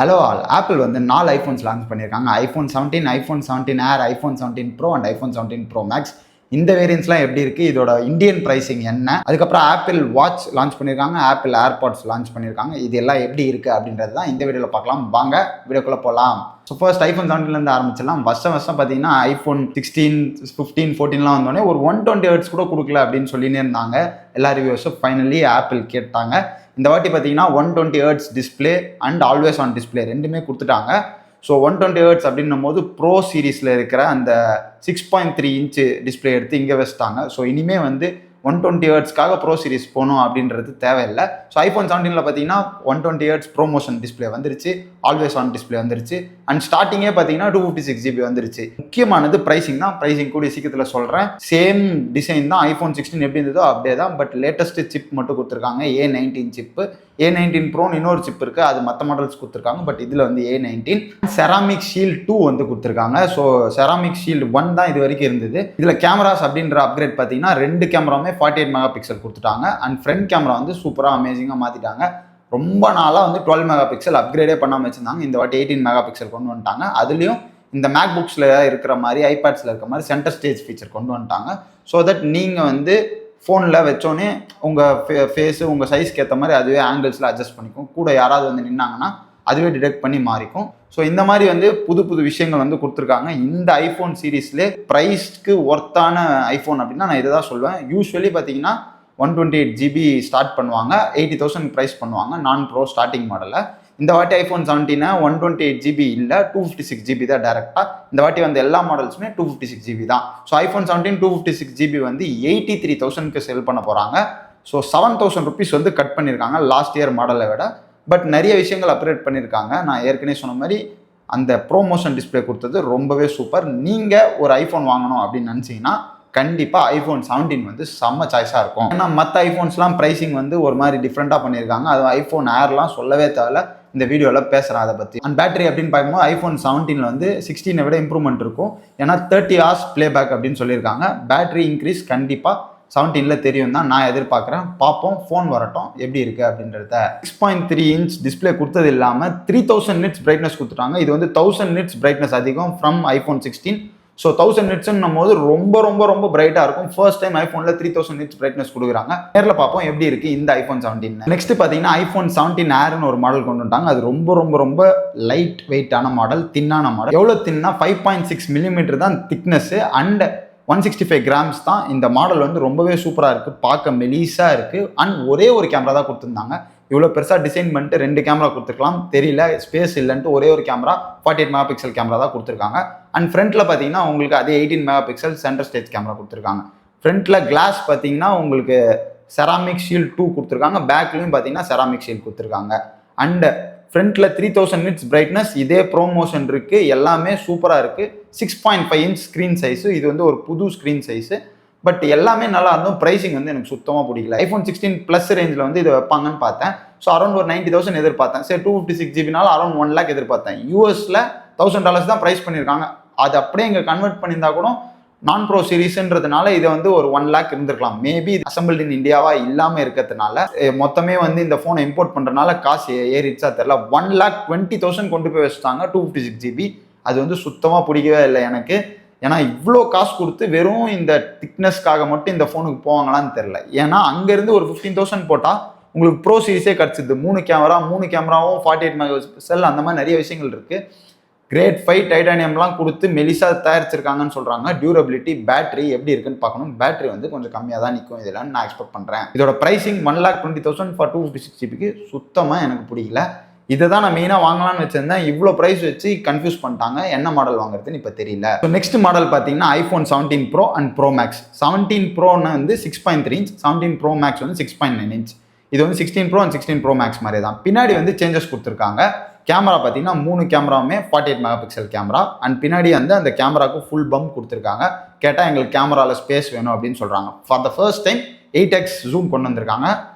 Hello all, Apple வந்து 4 iPhones launch பண்ணியிருக்காங்க. IPhone 17, iPhone 17 Air, iPhone 17 Pro and iPhone 17 Pro Max. இந்த வேரியன்ட்ஸ்லாம் எப்படி இருக்குது, இதோட இந்தியன் ப்ரைஸிங் என்ன, அதுக்கப்புறம் ஆப்பிள் வாட்ச் லான்ச் பண்ணியிருக்காங்க, ஆப்பிள் ஏர்பாட்ஸ் லான்ச் பண்ணியிருக்காங்க. இது எல்லாம் எப்படி இருக்குது அப்படின்றது தான் இந்த வீடியோவில் பார்க்கலாம். வாங்க வீடியோக்குள்ளே போகலாம். ஸோ ஃபர்ஸ்ட் ஐஃபோன் 17லேருந்து ஆரம்பிச்சிடலாம். வருஷம் பார்த்தீங்கன்னா ஐஃபோன் 16, 15, 14லாம் வந்தோடனே ஒரு 120 ஹெர்ட்ஸ் கூட கொடுக்கல அப்படின்னு சொல்லினே இருந்தாங்க எல்லா ரிவ்யூஸும். ஃபைனலி ஆப்பிள் கேட்டாங்க. இந்த வாட்டி பார்த்தீங்கன்னா 120 hertz display and always on display ரெண்டுமே கொடுத்துட்டாங்க. ஸோ 120 ஹெர்ட்ஸ் அப்படின்னும் போது ப்ரோ சீரீஸில் இருக்கிற அந்த 6.3 இன்ச்சு டிஸ்பிளே எடுத்து இங்கே வச்சுட்டாங்க. ஸோ இனிமேல் வந்து 120 ஹெர்ட்ஸ்க்காக ப்ரோ சீரிஸ் போகணும் அப்படின்றது தேவையில்லை. ஸோ ஐஃபோன் 17ல் பார்த்தீங்கன்னா 120 ஹெர்ட்ஸ் ப்ரோமோஷன் டிஸ்பிளே வந்துருச்சு, ஆல்வேஸ் ஆன் டிஸ்பிளே வந்துருச்சு அண்ட் ஸ்டார்டிங்கே பார்த்தீங்கன்னா 256 GB வந்துருச்சு. முக்கியமானது ப்ரைசிங் தான். ப்ரைசிங் கூடிய சீக்கிரத்தில் சொல்கிறேன். சேம் டிசைன் தான், ஐஃபோன் 16 எப்படி இருந்ததோ அப்படியே தான். பட் லேட்டஸ்ட் சிப் மட்டும் கொடுத்துருக்காங்க, A19 சிப்பு. A19 ப்ரோன்னு இன்னொரு சிப் இருக்குது, அது மற்ற மாடல்ஸ் கொடுத்துருக்காங்க. பட் இதில் வந்து A19 செராமிக் ஷீல்ட் 2 வந்து கொடுத்துருக்காங்க. ஸோ செராமிக் ஷீல்டு 1 தான் இது வரைக்கும் இருந்தது. இதில் கேமராஸ் அப்படின்ற அப்கிரேட் பார்த்தீங்கன்னா 2 கேமராவுமே 48 மெகா பிக்சல் கொடுத்துட்டாங்க அண்ட் ஃப்ரண்ட் கேமரா வந்து சூப்பராக அமேசிங்காக மாற்றிட்டாங்க. ரொம்ப நாளாக வந்து 12 மெகா பிக்சல் அப்கிரேடே பண்ணாமல் வச்சுருந்தாங்க. இந்த வாட்டி 18 மெகா பிக்சல் கொண்டு வந்துட்டாங்க. அதுலேயும் இந்த மேக் புக்ஸில் இருக்கிற மாதிரி, ஐபேட்ஸில் இருக்கிற மாதிரி சென்டர் ஸ்டேஜ் ஃபீச்சர் கொண்டு வந்துட்டாங்க. ஸோ தட் நீங்கள் வந்து ஃபோனில் வச்சோன்னே உங்கள் ஃபேஸு உங்கள் சைஸ்க்கு ஏற்ற மாதிரி அதுவே ஆங்கிள்ஸில் அட்ஜஸ்ட் பண்ணிக்கும். கூட யாராவது வந்து நின்னாங்கன்னா அதுவே டிடெக்ட் பண்ணி மாறிக்கும். ஸோ இந்த மாதிரி வந்து புது புது விஷயங்கள் வந்து கொடுத்துருக்காங்க. இந்த ஐஃபோன் சீரீஸ்லேயே ப்ரைஸ்க்கு ஒர்த்தான ஐஃபோன் அப்படின்னா நான் இதை தான் சொல்லுவேன். யூஸ்வலி பார்த்தீங்கன்னா 128 GB ஸ்டார்ட் பண்ணுவாங்க, 80,000 ப்ரைஸ் பண்ணுவாங்க நான் ப்ரோ ஸ்டார்டிங் மாடலில். இந்த வாட்டி ஐஃபோன் 17 128 GB இல்லை, 256 GB தான் டேரெக்டாக. இந்த வாட்டி வந்து எல்லா மாடல்ஸுமே 256 GB தான். ஸோ ஐஃபோன் 17 256 GB வந்து 83,000க்கு செல் பண்ண போகிறாங்க. ஸோ 7,000 ருபீஸ் வந்து கட் பண்ணியிருக்காங்க லாஸ்ட் இயர் மாடலை விட. பட் நிறைய விஷயங்கள் அப்கிரேட் பண்ணியிருக்காங்க. நான் ஏற்கனவே சொன்ன மாதிரி அந்த ப்ரோமோஷன் டிஸ்பிளே கொடுத்தது ரொம்பவே சூப்பர். நீங்கள் ஒரு ஐஃபோன் வாங்கணும் அப்படின்னு நினச்சிங்கன்னா கண்டிப்பாக ஐஃபோன் 17 வந்து செம்ம சாய்ஸாக இருக்கும். ஏன்னா மற்ற ஐஃபோன்ஸ்லாம் ப்ரைஸிங் வந்து ஒரு மாதிரி டிஃப்ரெண்ட்டாக பண்ணியிருக்காங்க. அது ஐஃபோன் ஏர்லாம் சொல்லவே தேவையில்ல, இந்த வீடியோவில் பேசுகிறேன் அதை பற்றி. அண்ட் பேட்டரி அப்படின்னு பார்க்கும்போது ஐஃபோன் 17 வந்து 16 விட இம்ப்ரூவ்மெண்ட் இருக்கும். ஏன்னா 30 hours ப்ளேபேக் அப்படின்னு சொல்லியிருக்காங்க. பேட்டரி இன்க்ரீஸ் கண்டிப்பாக 17ல் தெரியும் தான் நான் எதிர்பார்க்குறேன். பார்ப்போம், ஃபோன் வரட்டும் எப்படி இருக்குது அப்படின்றத. 6.3 இன்ச் டிஸ்பிளே கொடுத்தது இல்லாமல் 3000 nits பிரைட்னஸ் கொடுத்துட்டாங்க. இது வந்து 1000 nits பிரைட்னஸ் அதிகம் ஃப்ரம் ஐஃபோன் 16. ஸோ 1000 nitsன்னும் போது ரொம்ப ரொம்ப ரொம்ப பிரைட்டாக இருக்கும். ஃபர்ஸ்ட் டைம் ஐஃபோனில் 3000 nits பிரைட்னஸ் கொடுக்குறாங்க. நேரில் பார்ப்போம் எப்படி இருக்குது இந்த ஐஃபோன் 17. நெக்ஸ்ட் பார்த்தீங்கன்னா ஐஃபோன் 17 ஏர்னு ஒரு மாடல் கொண்டு வந்துட்டாங்க. அது ரொம்ப ரொம்ப ரொம்ப லைட் வெயிட்டான மாடல், தின்னான மாடல். எவ்வளோ தின்னா 5.6 mm தான் திக்னஸ் அண்ட் 165 grams தான். இந்த மாடல் வந்து ரொம்பவே சூப்பராக இருக்குது, பார்க்க மெலிசாக இருக்குது அண்ட் ஒரே ஒரு கேமரா தான் கொடுத்துருந்தாங்க. இவ்வளோ பெருசாக டிசைன் பண்ணிட்டு 2 கேமரா கொடுத்துருக்கலாம், தெரியல ஸ்பேஸ் இல்லைன்ட்டு ஒரே ஒரு கேமரா 48 மெகா பிக்சல் கேமரா தான் கொடுத்துருக்காங்க. அண்ட் ஃப்ரண்ட்டில் பார்த்தீங்கன்னா உங்களுக்கு அதே 18 mega pixel centre stage camera கொடுத்துருக்காங்க. ஃப்ரண்ட்டில் கிளாஸ் பார்த்தீங்கன்னா உங்களுக்கு செராமிக் ஷீல்ட் 2 கொடுத்துருக்காங்க. பேக்லையும் பார்த்தீங்கன்னா செராமிக் ஷீல்ட் கொடுத்துருக்காங்க. அண்ட் ஃப்ரண்ட்டில் 3000 nits பிரைட்னஸ், இதே ப்ரோமோஷன் இருக்குது, எல்லாமே சூப்பராக இருக்குது. 6.5 inch ஸ்க்ரீன் சைஸு, இது வந்து ஒரு புது ஸ்க்ரீன் சைஸு. பட் எல்லாமே நல்லா இருந்தும் ப்ரைஸிங் வந்து எனக்கு சுத்தமாக பிடிக்கல. ஐஃபோன் 16 ப்ளஸ் ரேஞ்சில் வந்து இதை வைப்பாங்கன்னு பார்த்தேன். ஸோ அரௌண்ட் ஒரு 90,000 எதிர்பார்த்தேன். சரி 256 GBனால அரௌண்ட் 1 lakh எதிர்பார்த்தேன். யூஎஸில் $1,000 தான் ப்ரைஸ் பண்ணியிருக்காங்க. அது அப்படியே இங்கே கன்வெர்ட் பண்ணியிருந்தா கூட நான் ப்ரோ சீரீஸ்ன்றதுனால இதை வந்து ஒரு 1 lakh இருந்திருக்கலாம். மேபி அசம்பிள்ட் இன் இந்தியாவா இல்லாமல் இருக்கிறதுனால மொத்தமே வந்து இந்த ஃபோனை இம்போர்ட் பண்ணுறதுனால காசு ஏறிடுச்சா தெரியல. 1,20,000 கொண்டு போய் வச்சுட்டாங்க 256 GB. அது வந்து சுத்தமாக பிடிக்கவே இல்லை எனக்கு. ஏன்னா இவ்வளோ காசு கொடுத்து வெறும் இந்த திக்னஸ்க்காக மட்டும் இந்த ஃபோனுக்கு போவாங்களான்னு தெரில. ஏன்னா அங்கேருந்து ஒரு 15,000 போட்டால் உங்களுக்கு ப்ரோ சீரிஸே கிடச்சிது. 3 கேமராவும் 48 மெகா பிக்சல் அந்த மாதிரி நிறைய விஷயங்கள் இருக்குது. கிரேட் 5 டைட்டானியம்லாம் கொடுத்து மெலிசா தயாரிச்சிருக்காங்கன்னு சொல்கிறாங்க. டியூரபிலிட்டி, பேட்டரி எப்படி இருக்குன்னு பார்க்கணும். பேட்டரி வந்து கொஞ்சம் கம்மியாக தான் நிற்கும் இதில் நான் எக்ஸ்பெக்ட் பண்ணுறேன். இதோட ப்ரைஸிங் 1,20,000 ஃபார் 256 GBக்கு சுத்தமாக எனக்கு பிடிக்கல. இதை தான் நான் மெயினாக வாங்கலாம்னு வச்சிருந்தேன். இவ்வளோ ப்ரைஸ் வச்சு கன்ஃபியூஸ் பண்ணிட்டாங்க, என்ன மாடல் வாங்குறதுன்னு இப்போ தெரியல. ஸோ நெக்ஸ்ட் மாடல் பார்த்தீங்கன்னா iPhone 17 Pro and Pro Max. 17 ப்ரோன்னு வந்து 6.3 inch, 17 ப்ரோ மேக்ஸ் வந்து 6.9 inch. இது வந்து 16 ப்ரோ அண்ட் 16 ப்ரோ மேக்ஸ் மாதிரி தான். பின்னாடி வந்து சேஞ்சஸ் கொடுத்துருக்காங்க. கேமரா பார்த்தீங்கன்னா 3 கேமராவுமே 48 மெகா பிக்சல் கேமரா அண்ட் பின்னாடி வந்து அந்த கேமராவுக்கு ஃபுல் பம்ப் கொடுத்துருக்காங்க. கேட்டால் எங்களுக்கு கேமராவில் ஸ்பேஸ் வேணும் அப்படின்னு சொல்கிறாங்க. For the first time 8x zoom கொண்டு வந்திருக்காங்க.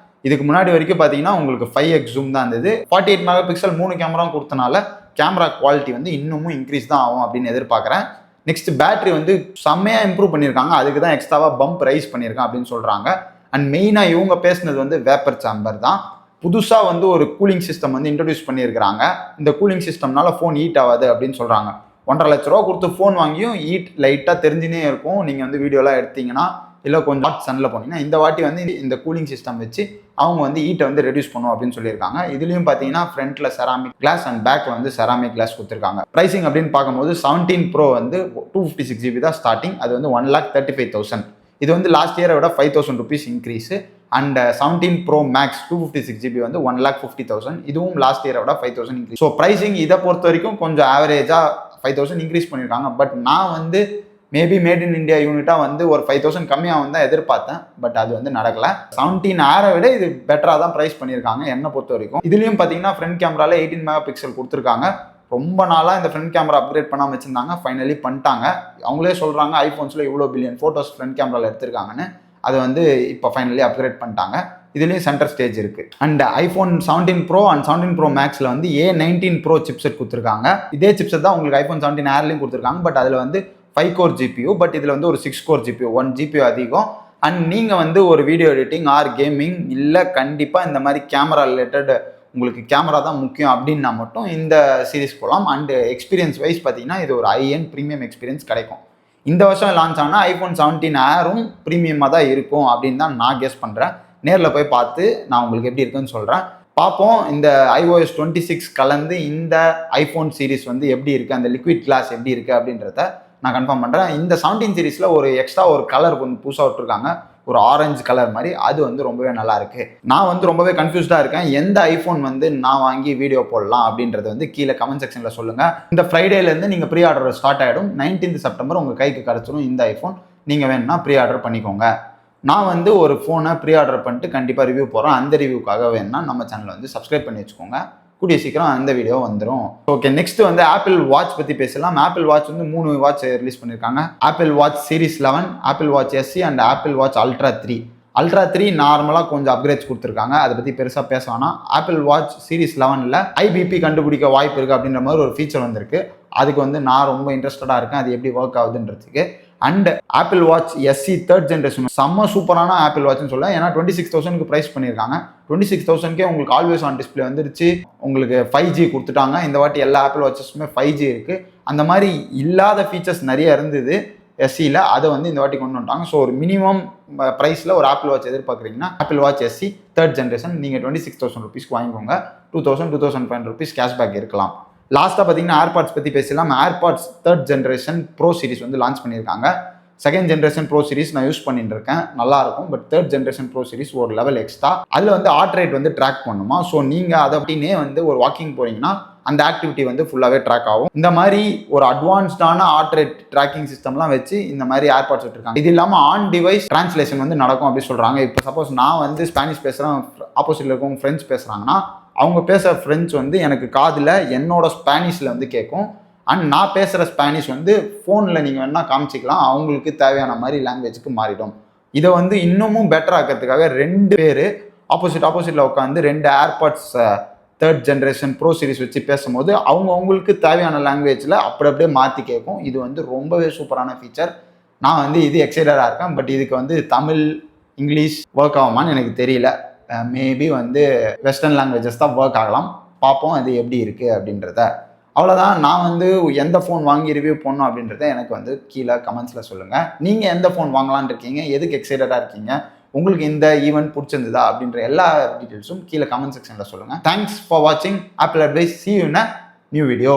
இதுக்கு முன்னாடி வரைக்கும் பார்த்தீங்கன்னா உங்களுக்கு 5x ஜூம் தான் இருந்தது. 48 மெகா பிக்சல் 3 கேமராவும் கொடுத்தனால கேமரா குவாலிட்டி வந்து இன்னமும் இன்க்ரீஸ் தான் ஆகும் அப்படின்னு எதிர்பார்க்குறேன். நெக்ஸ்ட் பேட்டரி வந்து செம்மையாக இம்ப்ரூவ் பண்ணியிருக்காங்க. அதுக்கு தான் எக்ஸ்ட்ராவாக பம்ப் ரைஸ் பண்ணியிருக்கேன் அப்படின்னு சொல்கிறாங்க. அண்ட் மெயினாக இவங்க பேசுனது வந்து வேப்பர் சாம்பர் தான். புதுசாக வந்து ஒரு கூலிங் சிஸ்டம் வந்து இன்ட்ரடியூஸ் பண்ணியிருக்கிறாங்க. இந்த கூலிங் சிஸ்டம்னால ஃபோன் ஹீட் ஆகாது அப்படின்னு சொல்கிறாங்க. 1,50,000 ரூபா கொடுத்து ஃபோன் வாங்கியும் ஹீட் லைட்டாக தெரிஞ்சுனே இருக்கும். நீங்கள் வந்து வீடியோலாம் எடுத்தீங்கன்னா இல்லை கொஞ்சம் ஹாட் சன்னில் போனீங்கன்னா, இந்த வாட்டி வந்து இந்த கூலிங் சிஸ்டம் வச்சு அவங்க வந்து ஹீட்டை வந்து ரெடியூஸ் பண்ணும் அப்படின்னு சொல்லியிருக்காங்க. இதுலேயும் பார்த்தீங்கன்னா ஃப்ரண்ட்டில் செராமிக் கிளாஸ் அண்ட் பேக்கில் வந்து செராமிக் கிளாஸ் கொடுத்துருக்காங்க. ப்ரைசிங் அப்படின்னு பார்க்கும்போது 17 Pro வந்து 256 GB தான் ஸ்டார்டிங். அது வந்து 1,35,000. இது வந்து லாஸ்ட் இயரை விட 5,000 rupees increase. And 17 Pro Max 256 GB வந்து 1,50,000. இதுவும் லாஸ்ட் இயரை விட 5,000 இன்க்ரீஸ். ஸோ ப்ரைசிங் இதை பொறுத்த வரைக்கும் கொஞ்சம் ஆவரேஜாக 5,000 இன்க்ரீஸ் பண்ணியிருக்காங்க. பட் நான் வந்து மேபி மேட் இன் இந்தியா யூனிட்டாக வந்து ஒரு 5,000 கம்மியாக தான் எதிர்பார்த்தேன். பட் அது வந்து நடக்கல. 17 Air விட இது பெட்டராக தான் ப்ரைஸ் பண்ணியிருக்காங்க என்னை பொறுத்த வரைக்கும். இதுலேயும் பார்த்தீங்கன்னா ஃப்ரண்ட் கேமராவில் 18 MP கொடுத்துருக்காங்க. ரொம்ப நாளாக இந்த ஃப்ரண்ட் கேமரா அப்கிரேட் பண்ணாமல் வச்சுருந்தாங்க. ஃபைனலி பண்ணிட்டாங்க. அவங்களே சொல்கிறாங்க ஐஃபோன்ஸில் இவ்வளோ பில்லியன் ஃபோட்டோஸ் ஃப்ரண்ட் கேமராவில் எடுத்திருக்காங்கன்னு. அதை வந்து இப்போ ஃபைனலி அப்கிரேட் பண்ணிட்டாங்க. இதுலேயும் சென்டர் ஸ்டேஜ் இருக்குது. And iPhone 17 Pro and 17 Pro Maxல வந்து A19 Pro சிப்செட் கொடுத்துருக்காங்க. இதே சிப்செட் தான் உங்களுக்கு iPhone 17 Airலையும் கொடுத்துருக்காங்க. பட் அதில் வந்து 5 core GPU. பட் இதில் வந்து ஒரு 6 core GPU, 1 GPU அதிகம். அண்ட் நீங்கள் வந்து ஒரு வீடியோ எடிட்டிங் ஆர் கேமிங் இல்லை கண்டிப்பாக இந்த மாதிரி கேமரா ரிலேட்டட் உங்களுக்கு கேமரா தான் முக்கியம் அப்படின்னா மட்டும் இந்த சீரிஸ் போகலாம். அண்டு எக்ஸ்பீரியன்ஸ் வைஸ் பார்த்தீங்கன்னா இது ஒரு ஹை-எண்ட் ப்ரீமியம் எக்ஸ்பீரியன்ஸ் கிடைக்கும். இந்த வருஷம் லான்ச் ஆனால் iPhone 17 Airம் ப்ரீமியமாக தான் இருக்கும் அப்படின்னு தான் நான் கெஸ் பண்ணுறேன். நேரில் போய் பார்த்து நான் உங்களுக்கு எப்படி இருக்குன்னு சொல்கிறேன். பார்ப்போம் இந்த iOS 26 கலந்து இந்த ஐஃபோன் சீரிஸ் வந்து எப்படி இருக்குது, அந்த லிக்விட் கிளாஸ் எப்படி இருக்குது அப்படின்றத நான் கன்ஃபார்ம் பண்ணுறேன். இந்த 17 சீரிஸில் ஒரு எக்ஸ்ட்ரா ஒரு கலர் கொஞ்சம் புதுசாக விட்டுருக்காங்க, ஒரு ஆரஞ்சு கலர் மாதிரி. அது வந்து ரொம்பவே நல்லா இருக்கு. நான் வந்து ரொம்பவே கன்ஃபியூஸ்டாக இருக்கேன். எந்த ஐஃபோன் வந்து நான் வாங்கி வீடியோ போடலாம் அப்படின்றது வந்து கீழே கமெண்ட் செக்ஷனில் சொல்லுங்கள். இந்த ஃப்ரைடேலேருந்து நீங்கள் ப்ரீ ஆர்டர் ஸ்டார்ட் ஆகிடும். 19 செப்டம்பர் உங்கள் கைக்கு கிடச்சிடும் இந்த ஐஃபோன். நீங்கள் வேணும்னா ப்ரீ ஆர்டர் பண்ணிக்கோங்க. நான் வந்து ஒரு ஃபோனை ப்ரீ ஆர்டர் பண்ணிட்டு கண்டிப்பாக ரிவ்யூ போகிறோம். அந்த ரிவ்யூக்காக வேணும்னா நம்ம சேனலை வந்து சப்ஸ்கிரைப் பண்ணி வச்சுக்கோங்க. கூடிய சீக்கிரம் அந்த வீடியோ வந்துடும். ஓகே, நெக்ஸ்ட் வந்து ஆப்பிள் வாட்ச் பற்றி பேசலாம். ஆப்பிள் வாட்ச் வந்து 3 வாட்ச் ரிலீஸ் பண்ணியிருக்காங்க. Apple watch series 11, apple watch SE and Apple watch ultra 3. Ultra 3 நார்மலாக கொஞ்சம் அப்கிரேட்ஸ் கொடுத்துருக்காங்க. அதை பற்றி பெருசாக பேச வேணாம். ஆப்பிள் வாட்ச் சீரிஸ் 11ல் IBP கண்டுபிடிக்க வாய்ப்பு இருக்குது அப்படின்ற மாதிரி ஒரு ஃபீச்சர் வந்திருக்கு. அதுக்கு வந்து நான் ரொம்ப இன்ட்ரெஸ்டடாக இருக்கேன், அது எப்படி ஒர்க் ஆகுதுன்றதுக்கு. And Apple watch SE 3rd generation செம்ம சூப்பரான ஆப்பிள் வாட்ச்னு சொல்ல. ஏன்னா 26,000க்கு ப்ரைஸ் பண்ணியிருக்காங்க. 26,000க்கே உங்களுக்கு ஆல்வேஸ் ஆன் டிஸ்பிளே வந்துருச்சு. உங்களுக்கு 5G கொடுத்துட்டாங்க. இந்த வாட்டி எல்லா ஆப்பிள் வாட்சஸுமே 5G இருக்குது. அந்த மாதிரி இல்லாத ஃபீச்சர்ஸ் நிறைய இருந்தது SEல. அதை வந்து இந்த வாட்டி கொண்டு வந்துட்டாங்க. ஸோ ஒரு மினிமம் ப்ரைஸில் ஒரு ஆப்பிள் வாட்ச் எதிர்பார்க்குறீங்கன்னா Apple watch SE 3rd generation நீங்கள் 26,000 rupeesக்கு வாங்கிக்கோங்க. 2,000-2,500 rupees கேஷ்பேக் இருக்கலாம். லாஸ்ட்டாக பார்த்தீங்கன்னா ஏர்பாட்ஸ் பற்றி பேசலாம். AirPods 3rd generation pro series வந்து லான்ச் பண்ணியிருக்காங்க. 2nd ஜென்ரேஷன் ப்ரோ சீரிஸ் நான் யூஸ் பண்ணிட்டு இருக்கேன், நல்லா இருக்கும். But 3rd generation pro series ஒரு லெவல் எக்ஸ்ட்ரா. அதில் வந்து ஹார்ட் ரேட் வந்து ட்ராக் பண்ணுமா. ஸோ நீங்கள் அதை அப்படின்னே வந்து ஒரு வாக்கிங் போறீங்கன்னா அந்த ஆக்டிவிட்டி வந்து ஃபுல்லாகவே ட்ராக் ஆகும். இந்த மாதிரி ஒரு அட்வான்ஸ்டான ஹார்ட் ரேட் ட்ராக்கிங் சிஸ்டம்லாம் வச்சு இந்த மாதிரி ஏர்பாட்ஸ் விட்டுருக்காங்க. இது இல்லாமல் ஆன் டிவைஸ் டிரான்ஸ்லேஷன் வந்து நடக்கும் அப்படின்னு சொல்கிறாங்க. இப்போ சப்போஸ் நான் வந்து ஸ்பானிஷ் பேசுகிறேன், ஆப்போசிட்டில் இருக்கவங்க ஃப்ரெஞ்ச் பேசுகிறாங்கன்னா அவங்க பேசுகிற ஃப்ரெஞ்ச் வந்து எனக்கு காதில் என்னோட ஸ்பானிஷில் வந்து கேட்கும். அண்ட் நான் பேசுகிற ஸ்பானிஷ் வந்து ஃபோனில் நீங்கள் வேணால் காமிச்சிக்கலாம். அவங்களுக்கு தேவையான மாதிரி லாங்குவேஜுக்கு மாறிடும். இதை வந்து இன்னமும் பெட்டர் ஆக்கிறதுக்காக 2 பேர் ஆப்போசிட்டில் உட்காந்து 2 AirPods 3rd generation pro series வச்சு பேசும்போது அவங்களுக்கு தேவையான லாங்குவேஜில் அப்படியே மாற்றி கேட்கும். இது வந்து ரொம்பவே சூப்பரான ஃபீச்சர். நான் வந்து இது எக்ஸைட்டடாக இருக்கேன். பட் இதுக்கு வந்து தமிழ், இங்கிலீஷ் ஒர்க் ஆகுமான்னு எனக்கு தெரியல. மேபி வந்து வெஸ்டர்ன் லாங்குவேஜஸ் தான் ஒர்க் ஆகலாம். பார்ப்போம் அது எப்படி இருக்குது அப்படின்றத. அவ்வளோதான். நான் வந்து எந்த ஃபோன் வாங்கி ரிவ்யூ பண்ணணும் அப்படின்றத எனக்கு வந்து கீழே கமெண்ட்ஸில் சொல்லுங்கள். நீங்கள் எந்த ஃபோன் வாங்கலான்னு இருக்கீங்க, எதுக்கு எக்ஸைட்டடாக இருக்கீங்க, உங்களுக்கு இந்த ஈவெண்ட் பிடிச்சிருந்ததா அப்படின்ற எல்லா டீட்டெயில்ஸும் கீழே கமெண்ட் செக்ஷனில் சொல்லுங்கள். தேங்க்ஸ் ஃபார் வாட்சிங் apple advice. See you in a new video.